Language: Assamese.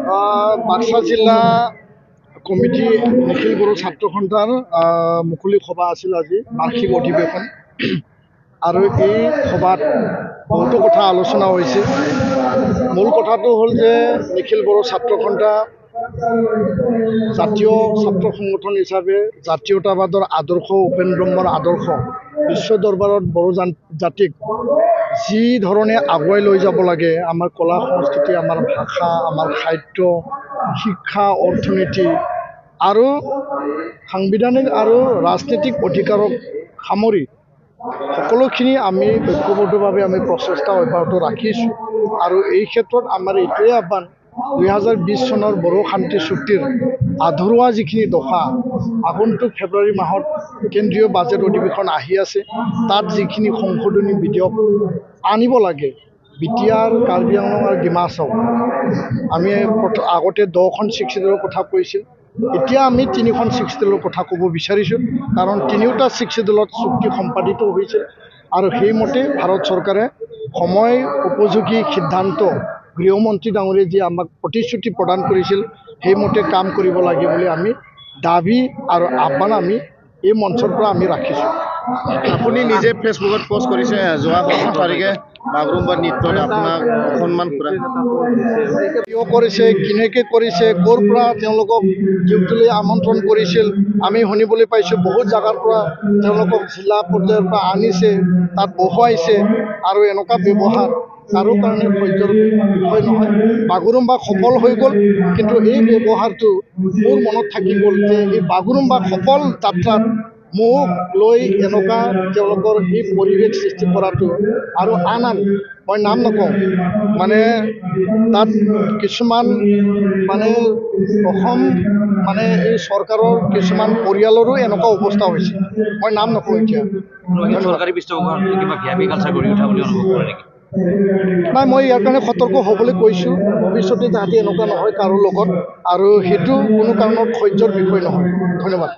বাক্সা জিলা কমিটি নিখিল বড়ো ছাত্ৰ সন্থাৰ মুকলি সভা আছিল আজি বাৰ্ষিক অধিৱেশন আৰু এই সভাত বহুতো কথা আলোচনা হৈছে। মূল কথাটো হ'ল যে নিখিল বড়ো ছাত্ৰ সন্থা জাতীয় ছাত্ৰ সংগঠন হিচাপে জাতীয়তাবাদৰ আদৰ্শ উপেন ব্ৰহ্মৰ আদৰ্শ বিশ্ব দৰবাৰত বড়ো জাতিক যি ধৰণে আগুৱাই লৈ যাব লাগে, আমাৰ কলা সংস্কৃতি, আমাৰ ভাষা, আমাৰ সাহিত্য, শিক্ষা, অৰ্থনীতি আৰু সাংবিধানিক আৰু ৰাজনৈতিক অধিকাৰক সামৰি সকলোখিনি আমি ঐক্যবদ্ধভাৱে আমি প্ৰচেষ্টা অব্যাহত ৰাখিছোঁ। আৰু এই ক্ষেত্ৰত আমাৰ এইটোৱে আহ্বান, 2020 চনৰ বড়ো শান্তি চুক্তিৰ আধৰুৱা যিখিনি দফা, আগন্তুক ফেব্ৰুৱাৰী মাহত কেন্দ্ৰীয় বাজেট অধিৱেশন আহি আছে, তাত যিখিনি সংশোধনী বিধেয়ক আনিব লাগে, বিটিআৰ, কাৰ্বি আংলং আৰু ডিমা হাছাও, আমি আগতে 10খন 6 দলৰ কথা কৈছিল, এতিয়া আমি 3খন 6 দলৰ কথা ক'ব বিচাৰিছোঁ। কাৰণ তিনিওটা 6 দলত চুক্তি সম্পাদিত হৈছে আৰু সেইমতে ভাৰত চৰকাৰে সময় উপযোগী সিদ্ধান্ত গৃহমন্ত্ৰী ডাঙৰীয়ে যি আমাক প্ৰতিশ্ৰুতি প্ৰদান কৰিছিল, সেইমতে কাম কৰিব লাগে বুলি আমি দাবী আৰু আহ্বান আমি এই মঞ্চৰ পৰা আমি ৰাখিছোঁ। আপুনি নিজে ফেচবুকত পোষ্ট কৰিছে, যোৱা 17 তাৰিখে বাগৰুম্বা নৃত্যত আপোনাক সন্মান কৰা কিয় কৰিছে, কেনেকৈ কৰিছে, ক'ৰ পৰা তেওঁলোকক ডিউটিলৈ আমন্ত্ৰণ কৰিছিল, আমি শুনিবলৈ পাইছোঁ বহুত জেগাৰ পৰা তেওঁলোকক জিলা পৰ্যায়ৰ পৰা আনিছে, তাত বহুৱাইছে আৰু এনেকুৱা ব্যৱহাৰ কাৰো কাৰণে সহ্যৰ বিষয় নহয়। বাগৰুম্বা সফল হৈ গ'ল, কিন্তু এই ব্যৱহাৰটো মোৰ মনত থাকি গ'ল যে এই বাগৰুম্বা সফল যাত্ৰাত মোক লৈ এনেকুৱা তেওঁলোকৰ এই পৰিৱেশ সৃষ্টি কৰাটো আৰু আন মই নাম নকওঁ, মানে তাত কিছুমান অসম এই চৰকাৰৰ কিছুমান পৰিয়ালৰো এনেকুৱা অৱস্থা হৈছে, মই নাম নকওঁ এতিয়া। চৰকাৰী পৃষ্ঠপোষকতা কিবা ভিআইপি কালচাৰ কৰি উঠা বুলি অনুভৱ কৰে নেকি? নাই, মই ইয়াৰ কাৰণে সতৰ্ক হ'বলৈ কৈছোঁ, ভৱিষ্যতে যাতে এনেকুৱা নহয় কাৰো লগত, আৰু সেইটো কোনো কাৰণত সহ্যৰ বিষয় নহয়। ধন্যবাদ।